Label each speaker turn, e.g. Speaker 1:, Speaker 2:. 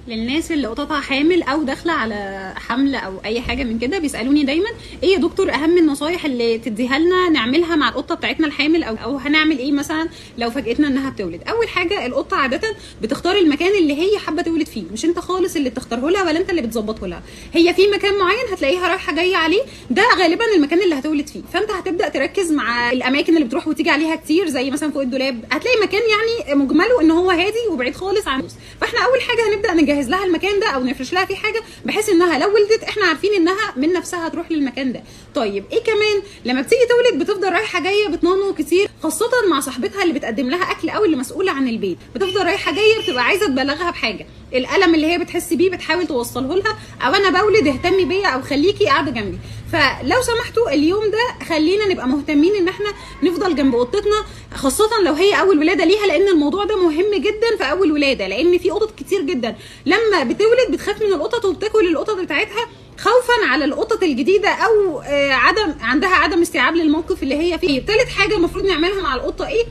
Speaker 1: للناس اللي قططها حامل او داخله على حمل او اي حاجه من كده، بيسالوني دايما ايه يا دكتور اهم النصايح اللي تديها لنا نعملها مع القطه بتاعتنا الحامل، او هنعمل ايه مثلا لو فاجئتنا انها بتولد. اول حاجه القطه عاده بتختار المكان اللي هي حابه تولد فيه، مش انت خالص اللي بتختاره لها ولا انت اللي بتظبطه لها. هي في مكان معين هتلاقيها رايحه جايه عليه، ده غالبا المكان اللي هتولد فيه، فانت هتبدا تركز مع الاماكن اللي بتروح وتيجي عليها كتير، زي مثلا فوق الدولاب هتلاقي مكان يعني مجمله ان هو هادي وبعيد خالص عن الناس. فاحنا اول حاجه هنبدا نجهز لها المكان ده او نفرش لها فيه حاجه، بحيث انها لو ولدت احنا عارفين انها من نفسها هتروح للمكان ده. طيب ايه كمان؟ لما بتيجي تولد بتفضل رايحه جايه بتنونو كتير، خاصه مع صاحبتها اللي بتقدم لها اكل او اللي مسؤوله عن البيت، بتفضل رايحه جايه بتبقى عايزه تبلغها بحاجه، الالم اللي هي بتحس بيه بتحاول توصله لها، او انا بولد اهتمي بيا، او خليكي قاعده جنبي. فلو سمحتوا اليوم ده خلينا نبقى مهتمين ان احنا نفضل جنب قطتنا، خاصه لو هي اول ولاده ليها، لان الموضوع ده مهم جدا في اول ولاده، لان في قطط كتير جدا لما بتولد بتخاف من القطط وبتاكل القطط بتاعتها خوفا على القطط الجديده، او عندها عدم استيعاب للموقف اللي هي فيه. ثالث حاجه المفروض نعملها مع القطه ايه؟